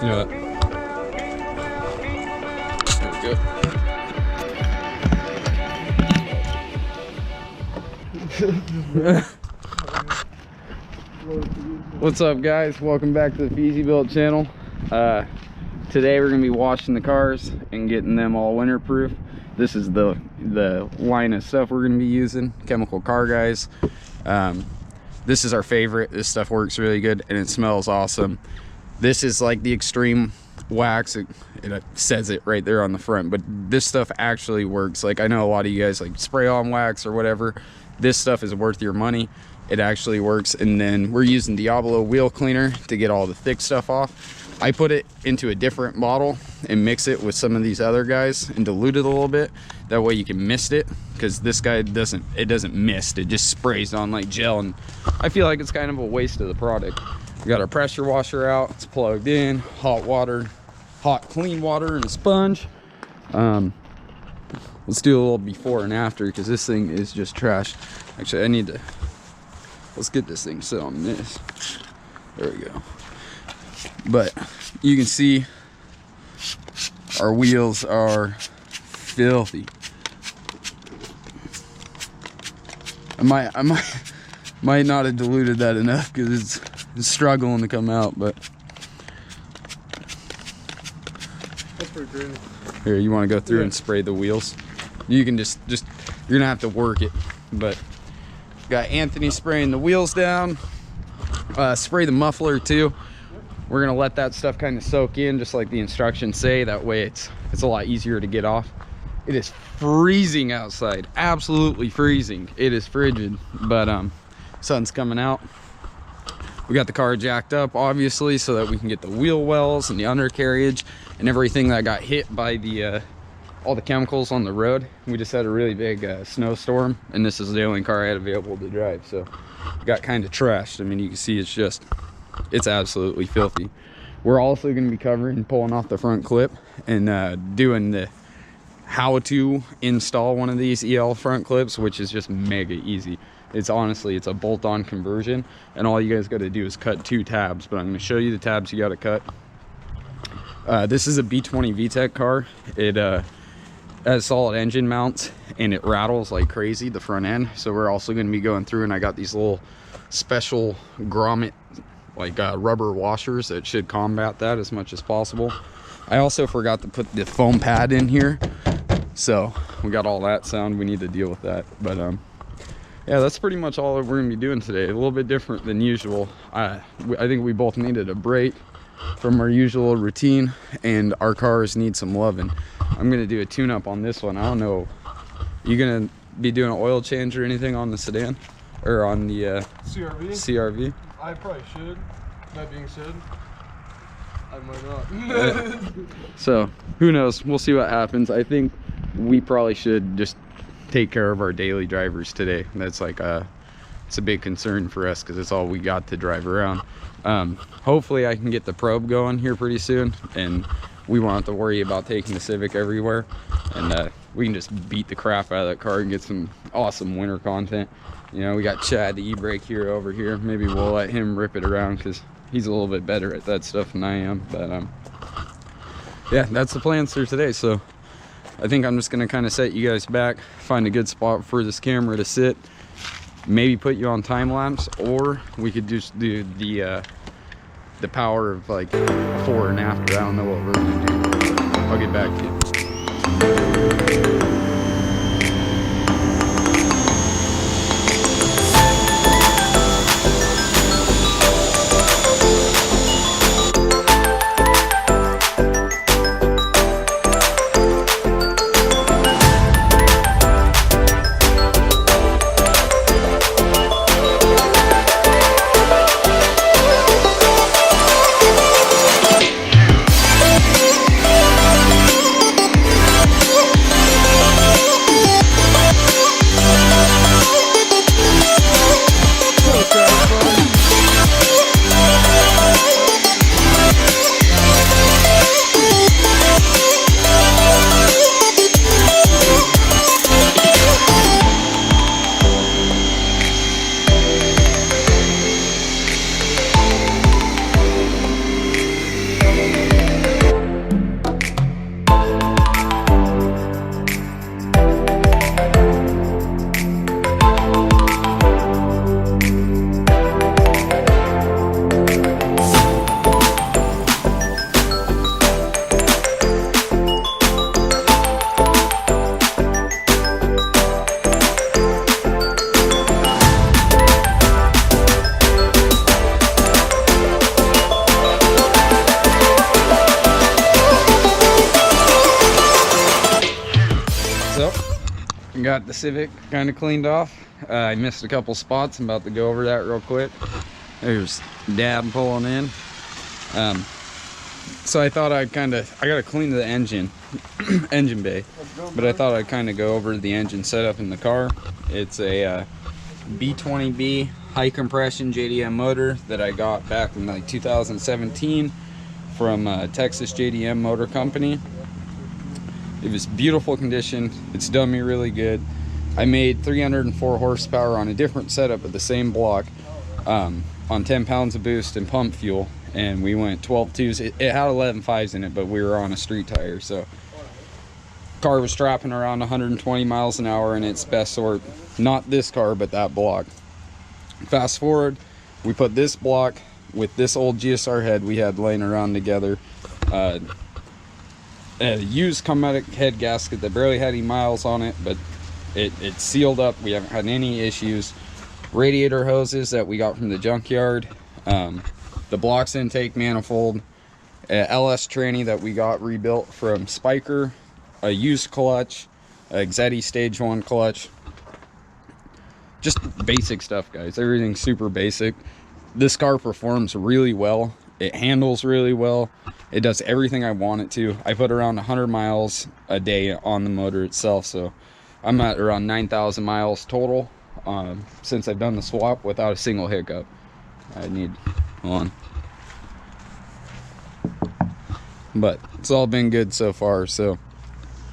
You know what? What's up, guys? Welcome back to the Feezy-built channel. Today we're gonna be washing the cars and getting them all winterproof. This is the line of stuff we're gonna be using, Chemical Car Guys. This is our favorite. This stuff works really good and it smells awesome. This is like the extreme wax. It says it right there on the front, but this stuff actually works. Like, I know a lot of you guys like spray on wax or whatever. This stuff is worth your money. It actually works. And then we're using Diablo wheel cleaner to get all the thick stuff off. I put it into a different bottle and mix it with some of these other guys and dilute it a little bit. That way you can mist it, because this guy doesn't mist, it just sprays on like gel, and I feel like it's kind of a waste of the product. We got our pressure washer out, it's plugged in, hot water, hot clean water and a sponge. Let's do a little before and after, because this thing is just trash. Actually, let's get this thing set on this. There we go. But you can see our wheels are filthy. I might not have diluted that enough, because it's struggling to come out, but that's pretty crazy. Here, you want to go through and spray the wheels? You can just you're gonna have to work it, but got Anthony spraying the wheels down. Spray the muffler too. We're gonna let that stuff kind of soak in, just like the instructions say. That way it's a lot easier to get off. It is freezing outside, absolutely freezing. It is frigid, but sun's coming out. We got the car jacked up, obviously, so that we can get the wheel wells and the undercarriage and everything that got hit by the all the chemicals on the road. We just had a really big snowstorm, and this is the only car I had available to drive, so it got kind of trashed. I mean, you can see it's absolutely filthy. We're also going to be pulling off the front clip and doing the how to install one of these EL front clips, which is just mega easy. It's a bolt-on conversion, and all you guys got to do is cut 2 tabs, but I'm going to show you the tabs you got to cut. This is a B20 VTEC car. It has solid engine mounts, and it rattles like crazy, the front end. So we're also going to be going through, and I got these little special grommet like rubber washers that should combat that as much as possible. I also forgot to put the foam pad in here, so we got all that sound. We need to deal with that, but yeah, that's pretty much all that we're gonna be doing today. A little bit different than usual. I think we both needed a break from our usual routine, and our cars need some loving. I'm gonna do a tune-up on this one. I don't know, you gonna be doing an oil change or anything on the sedan or on the CRV? I probably should. That being said, I might not. So who knows, we'll see what happens. I think we probably should just take care of our daily drivers today. That's like it's a big concern for us, because it's all we got to drive around. Hopefully I can get the probe going here pretty soon, and we won't have to worry about taking the Civic everywhere, and we can just beat the crap out of that car and get some awesome winter content. You know, we got Chad, the e-brake hero, over here. Maybe we'll let him rip it around, because he's a little bit better at that stuff than I am. But yeah, that's the plans for today. So I think I'm just gonna kind of set you guys back, find a good spot for this camera to sit, maybe put you on time lapse, or we could just do the power of like before and after. I don't know what we're gonna do. I'll get back to you. Got the Civic kind of cleaned off. I missed a couple spots. I'm about to go over that real quick. There's Dad pulling in. So I thought I gotta clean the engine bay, but I thought I'd kind of go over the engine setup in the car. It's a B20B high compression JDM motor that I got back in like 2017 from Texas JDM Motor Company. It was beautiful condition. It's done me really good. I made 304 horsepower on a different setup at the same block, on 10 pounds of boost and pump fuel, and we went 12.2s. It had 11.5s in it, but we were on a street tire, so car was dropping around 120 miles an hour in its best sort. Not this car, but that block. Fast forward, we put this block with this old GSR head we had laying around together, a used Cometic head gasket that barely had any miles on it, but it sealed up. We haven't had any issues. Radiator hoses that we got from the junkyard, the blocks intake manifold, LS tranny that we got rebuilt from Spiker, a used clutch, a Xetti stage 1 clutch. Just basic stuff, guys. Everything's super basic. This car performs really well. It handles really well. It does everything I want it to. I put around 100 miles a day on the motor itself, so I'm at around 9,000 miles total since I've done the swap without a single hiccup. Hold on. But it's all been good so far. So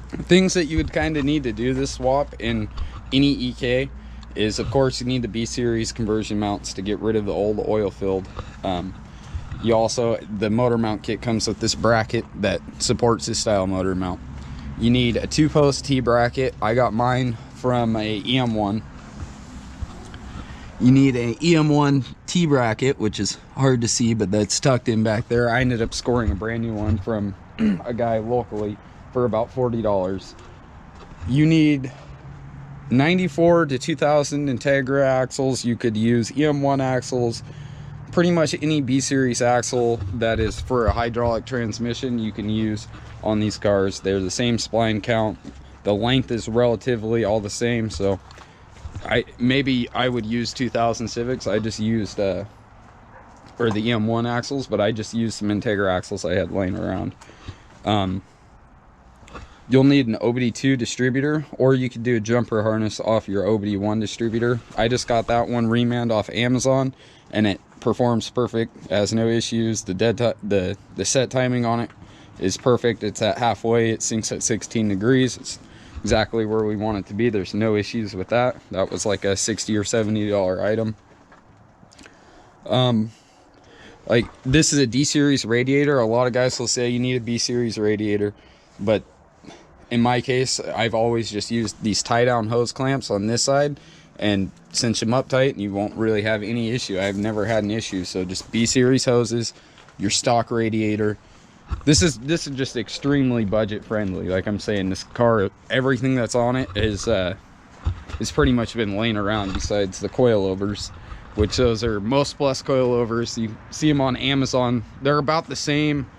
things that you would kind of need to do this swap in any EK is, of course, you need the B-Series conversion mounts to get rid of the old oil-filled. You also, the motor mount kit comes with this bracket that supports this style motor mount. You need a 2-post T-bracket. I got mine from a EM1. You need a EM1 T-bracket, which is hard to see, but that's tucked in back there. I ended up scoring a brand new one from a guy locally for about $40. You need 94 to 2000 Integra axles. You could use EM1 axles. Pretty much any B-Series axle that is for a hydraulic transmission you can use on these cars. They're the same spline count. The length is relatively all the same, so maybe I would use 2000 Civics. I just used or the EM1 axles, but I just used some Integra axles I had laying around. You'll need an OBD2 distributor, or you could do a jumper harness off your OBD1 distributor. I just got that one remanned off Amazon, and it performs perfect, has no issues. The set timing on it is perfect. It's at halfway. It syncs at 16 degrees. It's exactly where we want it to be. There's no issues with that. That was like a $60 or $70 item. Like, this is a D-Series radiator. A lot of guys will say you need a B-Series radiator, but in my case, I've always just used these tie-down hose clamps on this side and cinch them up tight, and you won't really have any issue. I've never had an issue. So just B-Series hoses, your stock radiator. This is just extremely budget friendly. Like I'm saying, this car, everything that's on it is pretty much been laying around besides the coilovers, which those are Most Plus coilovers. You see them on Amazon. They're about the same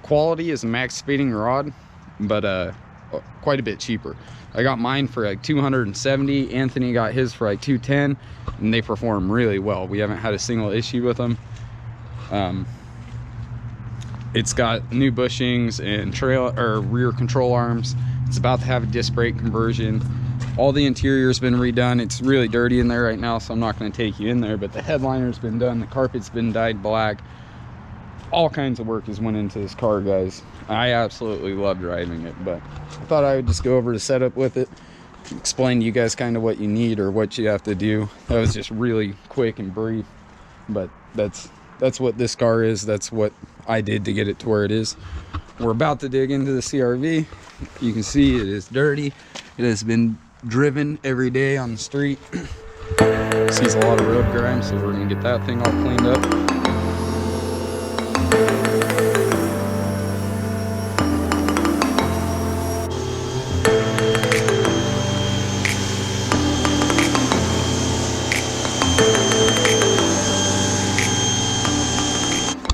quality as a max speeding rod, but quite a bit cheaper. I got mine for like $270. Anthony got his for like $210, and they perform really well. We haven't had a single issue with them. It's got new bushings and rear control arms. It's about to have a disc brake conversion. All the interior's been redone. It's really dirty in there right now, so I'm not going to take you in there, but the headliner's been done. The carpet's been dyed black. All kinds of work has went into this car, guys. I absolutely love driving it, but I thought I would just go over the setup with it, explain to you guys kind of what you need or what you have to do. That was just really quick and brief, but that's what this car is. That's what I did to get it to where it is. We're about to dig into the CRV. You can see it is dirty. It has been driven every day on the street. Sees a lot of road grime, so we're gonna get that thing all cleaned up.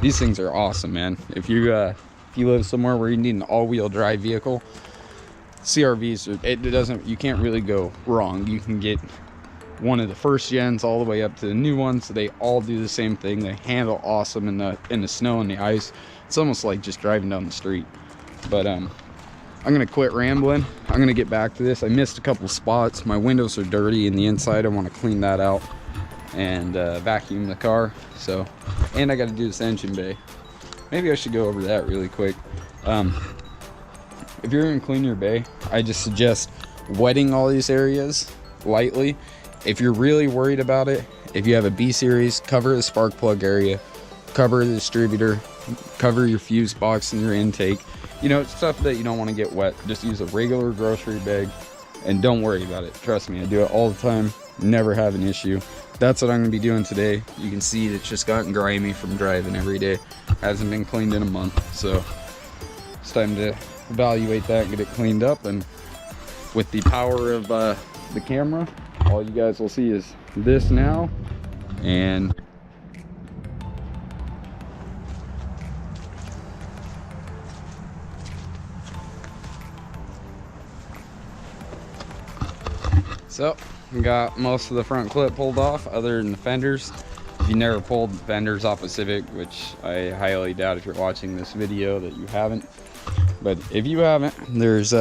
These things are awesome, man. If you live somewhere where you need an all-wheel drive vehicle, CRVs, it doesn't, you can't really go wrong. You can get one of the first gens all the way up to the new ones. They all do the same thing. They handle awesome in the snow and the ice. It's almost like just driving down the street. But I'm gonna quit rambling. I'm gonna get back to this. I missed a couple spots. My windows are dirty in the inside. I want to clean that out and vacuum the car. So, and I got to do this engine bay. Maybe I should go over that really quick. If you're gonna clean your bay, I just suggest wetting all these areas lightly. If you're really worried about it, if you have a B series, cover the spark plug area, cover the distributor, cover your fuse box and your intake. You know, stuff that you don't want to get wet. Just use a regular grocery bag and don't worry about it. Trust me, I do it all the time, never have an issue. That's what I'm gonna be doing today. You can see it's just gotten grimy from driving every day. Hasn't been cleaned in a month, so it's time to evaluate that and get it cleaned up. And with the power of the camera, all you guys will see is this now. And so we got most of the front clip pulled off other than the fenders. If you never pulled the fenders off a Civic, which I highly doubt if you're watching this video that you haven't, but if you haven't, there's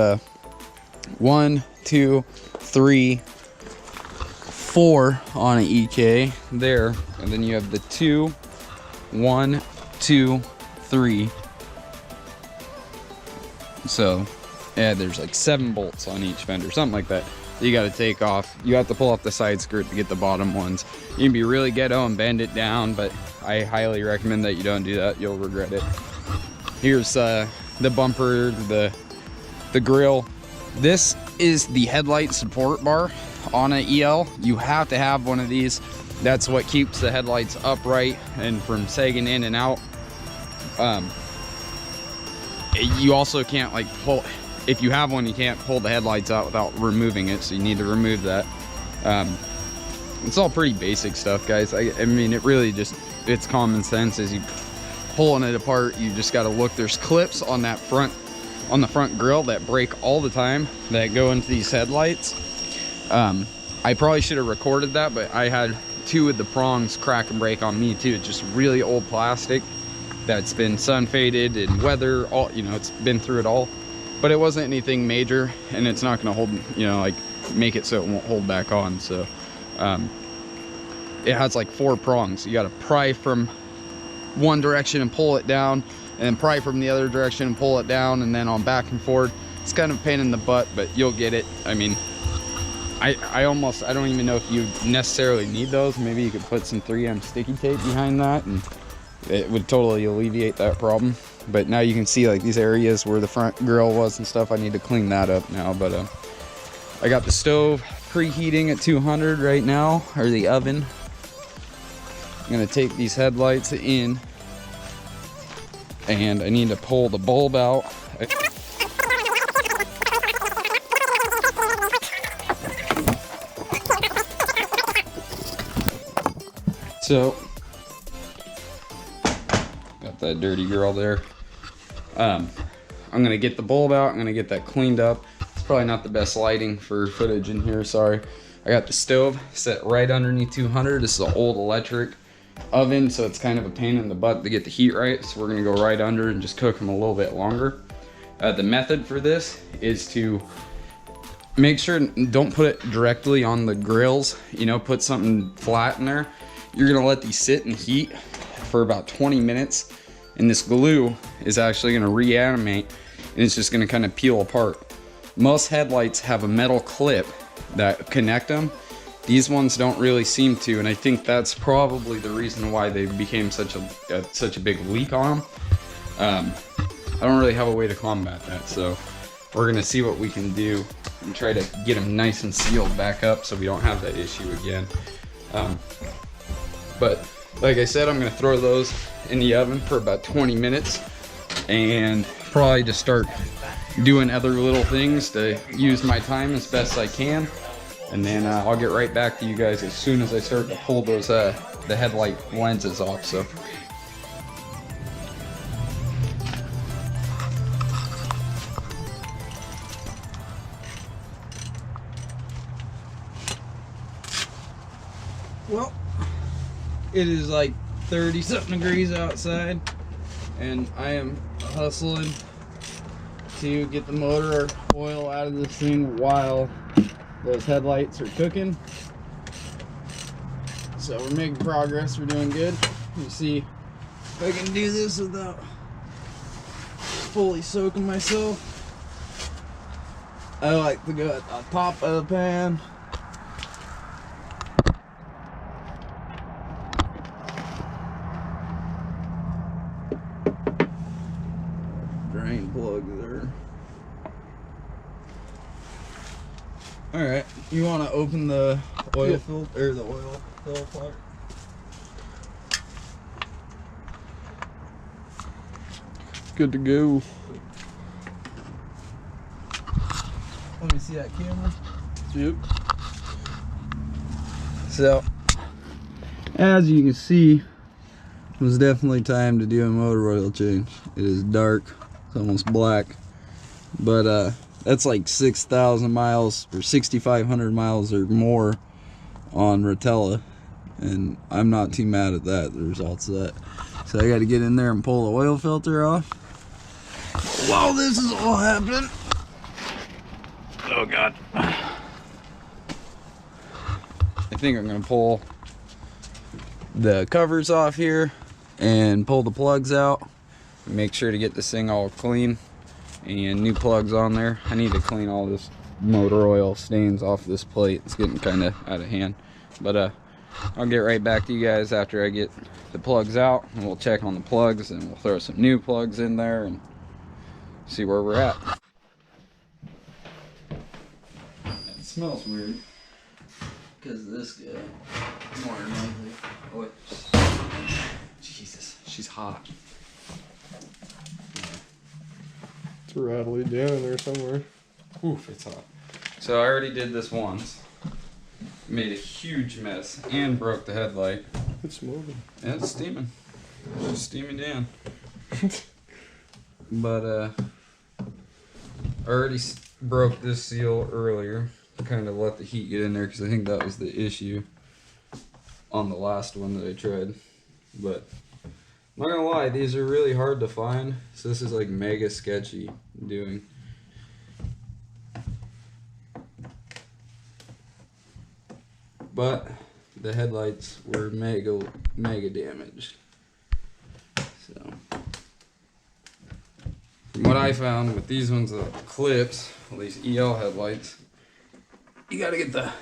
1, 2, 3, 4 on an EK there, and then you have the 2, 1, 2, 3. So yeah, there's like 7 bolts on each fender, something like that. You got to take off. You have to pull off the side skirt to get the bottom ones. You can be really ghetto and bend it down, but I highly recommend that you don't do that. You'll regret it. Here's the bumper, the grill. This is the headlight support bar on an EL. You have to have one of these. That's what keeps the headlights upright and from sagging in and out. You also can't like pull. If you have one, you can't pull the headlights out without removing it, so you need to remove that. It's all pretty basic stuff, guys. I mean, it really just, it's common sense. As you pulling it apart, you just got to look. There's clips on that on the front grill that break all the time that go into these headlights. I probably should have recorded that, but I had 2 of the prongs crack and break on me too. It's just really old plastic that's been sun faded and weather, all, you know, it's been through it all. But it wasn't anything major, and it's not gonna hold, you know, like make it so it won't hold back on. So it has like 4 prongs. You gotta pry from one direction and pull it down, and then pry from the other direction and pull it down, and then on back and forth. It's kind of a pain in the butt, but you'll get it. I mean, I don't even know if you necessarily need those. Maybe you could put some 3M sticky tape behind that, and it would totally alleviate that problem. But now you can see like these areas where the front grill was and stuff. I need to clean that up now. But I got the stove preheating at 200 right now, or the oven. I'm gonna take these headlights in, and I need to pull the bulb out. So got that dirty girl there. I'm gonna get the bulb out. I'm gonna get that cleaned up. It's probably not the best lighting for footage in here, sorry. I got the stove set right underneath 200. This is an old electric oven, so it's kind of a pain in the butt to get the heat right. So we're gonna go right under and just cook them a little bit longer. The method for this is to make sure, don't put it directly on the grills, you know, put something flat in there. You're gonna let these sit and heat for about 20 minutes, and this glue is actually gonna reanimate, and it's just gonna kind of peel apart. Most headlights have a metal clip that connect them. These ones don't really seem to, and I think that's probably the reason why they became such a big leak on them. I don't really have a way to combat that, so we're gonna see what we can do and try to get them nice and sealed back up so we don't have that issue again. But like I said, I'm gonna throw those in the oven for about 20 minutes and probably just start doing other little things to use my time as best I can. And then I'll get right back to you guys as soon as I start to pull those the headlight lenses off. So. Well, it is like 30 something degrees outside, and I am hustling to get the motor oil out of this thing while those headlights are cooking. So we're making progress, we're doing good. You see if I can do this without fully soaking myself. I like to go at the top of the pan. Drain plug there. Alright, you want to open the oil filter, or the oil fill plug? Good to go. Let me see that camera. Yep. So, as you can see, it was definitely time to do a motor oil change. It is dark, it's almost black, but that's like 6,000 miles or 6,500 miles or more on Rotella, and I'm not too mad at that, the results of that. So I got to get in there and pull the oil filter off while this is all happening. Oh God. I think I'm gonna pull the covers off here and pull the plugs out. Make sure to get this thing all clean and new plugs on there. I need to clean all this motor oil stains off this plate. It's getting kind of out of hand. But I'll get right back to you guys after I get the plugs out, and we'll check on the plugs and we'll throw some new plugs in there and see where we're at. It smells weird because this guy, more than likely. Oh, Jesus, she's hot. It's rattly down in there somewhere. Oof, it's hot. So I already did this once. Made a huge mess and broke the headlight. It's smoking. And it's steaming. It's just steaming down. But I already broke this seal earlier. Kind of let the heat get in there because I think that was the issue on the last one that I tried. But I'm not gonna lie, these are really hard to find, so this is like mega sketchy doing. But the headlights were mega damaged. So from what I found with these ones, the clips, at least EL headlights, you gotta get the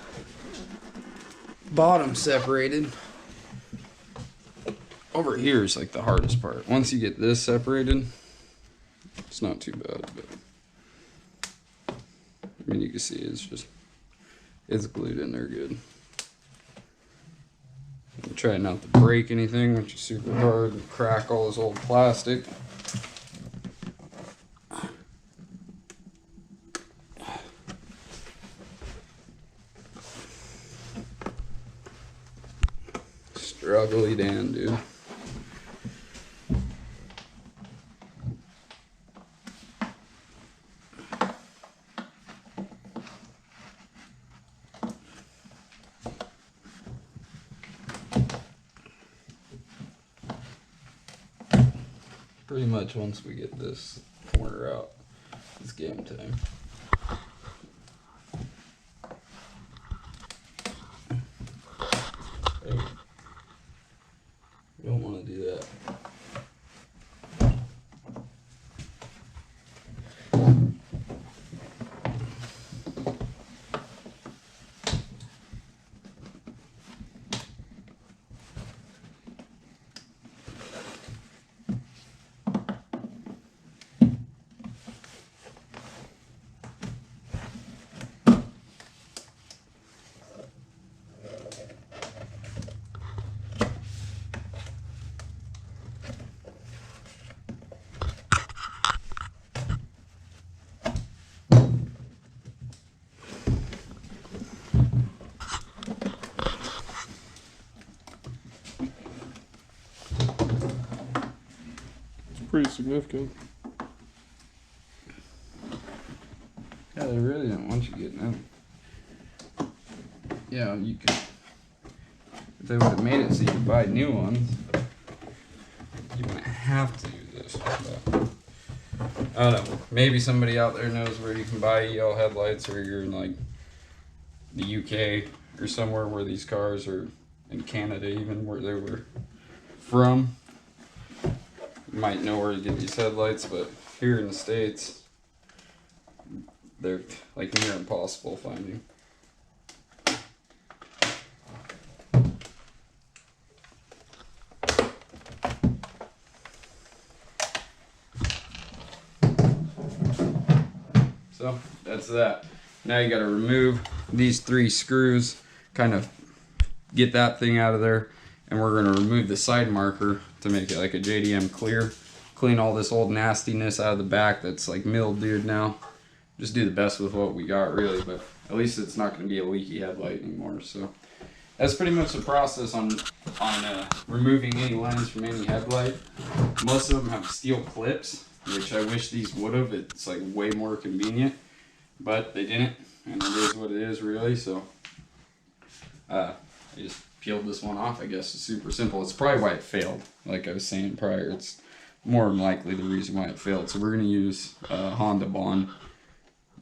bottom separated. Over here is like the hardest part. Once you get this separated, it's not too bad, but I mean, you can see it's glued in there good. I'm trying not to break anything, which is super hard, and crack all this old plastic. Struggly Dan, dude. Pretty much once we get this corner out, it's game time. Hey, you don't want to do that. Pretty significant. Yeah, they really don't want you getting out. Yeah, you can they would have made it so you could buy new ones, you wouldn't have to do this. But I don't know. Maybe somebody out there knows where you can buy EL headlights, or you're in like the UK or somewhere where these cars are, in Canada even, where they were from. You might know where to get these headlights, but here in the States, they're like near impossible finding. So that's that. Now you got to remove these 3 screws, kind of get that thing out of there, and we're going to remove the side marker to make it like a JDM clear. Clean all this old nastiness out of the back that's like mildewed now. Just do the best with what we got, really, but at least it's not going to be a leaky headlight anymore. So that's pretty much the process on removing any lens from any headlight. Most of them have steel clips, which I wish these would have. It's like way more convenient, but they didn't, and it is what it is, really. So I just peeled this one off. I guess it's super simple. It's probably why it failed. Like I was saying prior, it's more than likely the reason why it failed. So we're going to use Honda Bond,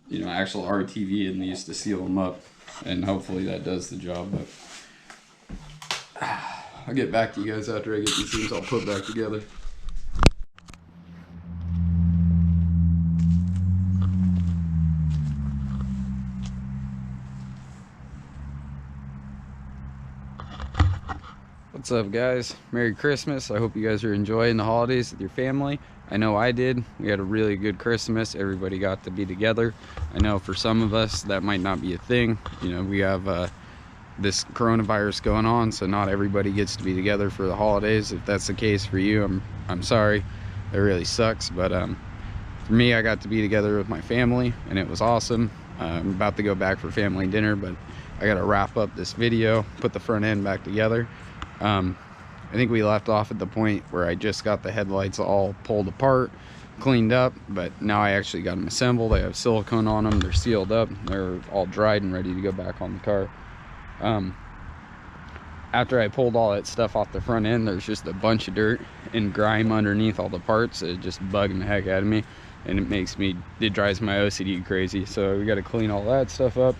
you know, actual RTV in these to seal them up, and hopefully that does the job. But I'll get back to you guys after I get these things all put back together. What's up, guys? Merry Christmas. I hope you guys are enjoying the holidays with your family. I know I did. We had a really good Christmas. Everybody got to be together. I know for some of us that might not be a thing. You know, we have this coronavirus going on, so not everybody gets to be together for the holidays. If that's the case for you, I'm sorry. It really sucks, but for me, I got to be together with my family, and it was awesome. I'm about to go back for family dinner, but I got to wrap up this video, put the front end back together. I think we left off at the point where I just got the headlights all pulled apart, cleaned up, but now I actually got them assembled. I have silicone on them, they're sealed up, they're all dried and ready to go back on the car. After I pulled all that stuff off the front end, there's just a bunch of dirt and grime underneath all the parts. It just bugging the heck out of me, and it drives my OCD crazy. So we got to clean all that stuff up,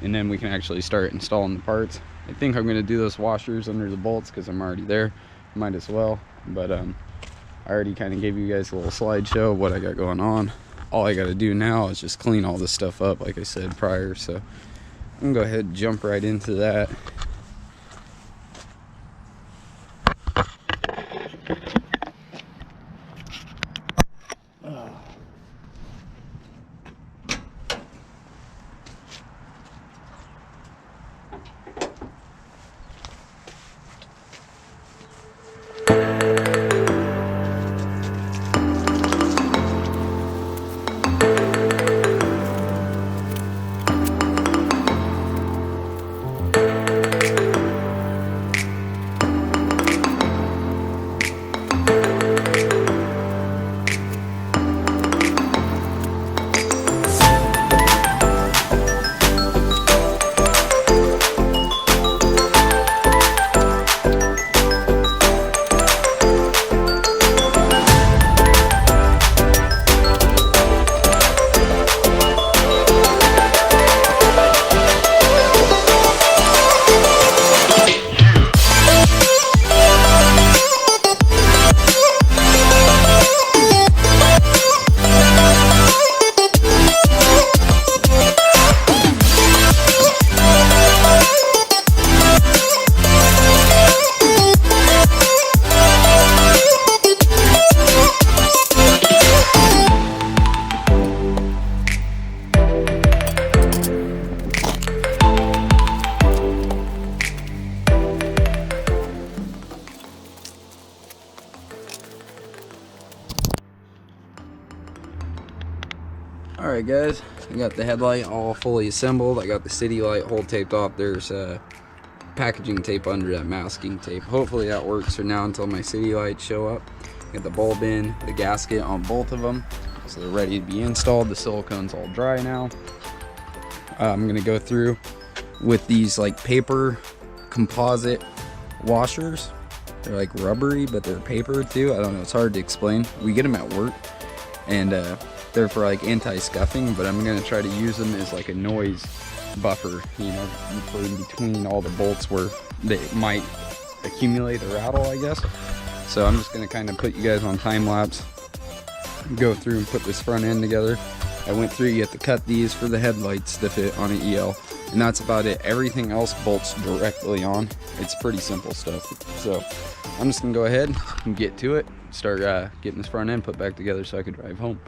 and then we can actually start installing the parts. I think I'm going to do those washers under the bolts because I'm already there. Might as well. But I already kind of gave you guys a little slideshow of what I got going on. All I got to do now is just clean all this stuff up, like I said prior. So I'm going to go ahead and jump right into that. Alright guys, I got the headlight all fully assembled. I got the city light hole taped off. There's packaging tape under that masking tape. Hopefully that works for now until my city lights show up. Got the bulb in, the gasket on both of them, so they're ready to be installed. The silicone's all dry now. I'm gonna go through with these like paper composite washers. They're like rubbery, but they're paper too. I don't know, it's hard to explain. We get them at work, and they're for like anti-scuffing, but I'm gonna try to use them as like a noise buffer, you know, for in between all the bolts where they might accumulate or rattle, I guess. So I'm just gonna kind of put you guys on time lapse, go through and put this front end together. I went through, you have to cut these for the headlights to fit on an EL, and that's about it. Everything else bolts directly on. It's pretty simple stuff. So I'm just gonna go ahead and get to it, start getting this front end put back together so I can drive home.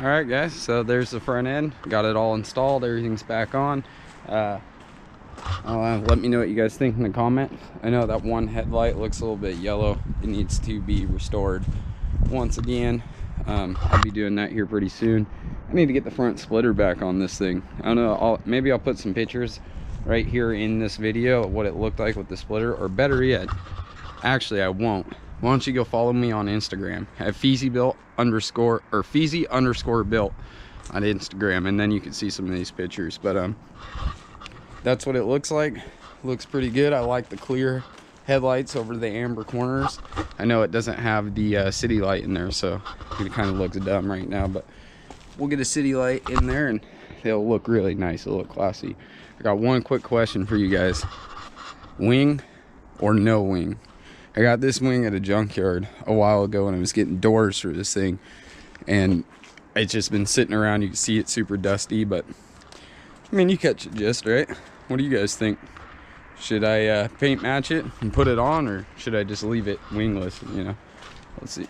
Alright guys, so there's the front end. Got it all installed, everything's back on. Let me know what you guys think in the comments. I know that one headlight looks a little bit yellow. It needs to be restored once again. I'll be doing that here pretty soon. I need to get the front splitter back on this thing. I don't know, maybe I'll put some pictures right here in this video of what it looked like with the splitter, or better yet, actually I won't. Why don't you go follow me on Instagram at Feezy-built _ or Feezy_built on Instagram, and then you can see some of these pictures. But that's what it looks like. Looks pretty good. I like the clear headlights over the amber corners. I know it doesn't have the city light in there, so it kind of looks dumb right now, but we'll get a city light in there and it'll look really nice. It'll look classy. I got one quick question for you guys: wing or no wing? I got this wing at a junkyard a while ago and I was getting doors for this thing, and it's just been sitting around. You can see it's super dusty, but I mean, you catch the gist, right? What do you guys think? Should I paint match it and put it on, or should I just leave it wingless, you know? Let's see.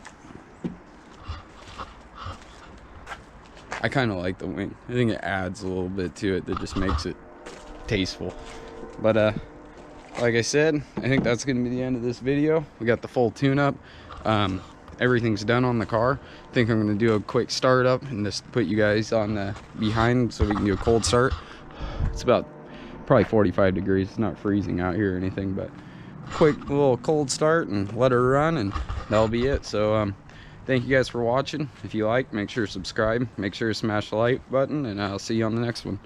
I kind of like the wing. I think it adds a little bit to it that just makes it tasteful. But like I said, I think that's going to be the end of this video. We got the full tune-up. Everything's done on the car. I think I'm going to do a quick start up and just put you guys on the behind so we can do a cold start. It's about probably 45 degrees. It's not freezing out here or anything, but quick little cold start and let her run, and that'll be it. So thank you guys for watching. If you like, make sure to subscribe. Make sure to smash the like button, and I'll see you on the next one.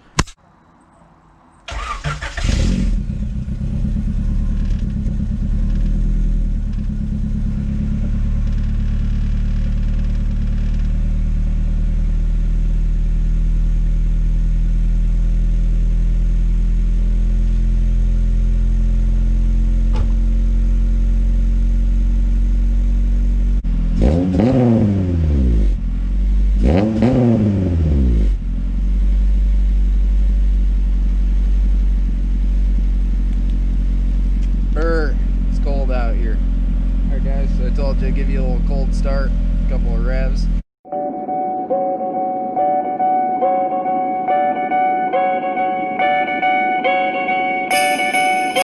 It's cold out here. Alright guys, so I told you I'd give you a little cold start, a couple of revs.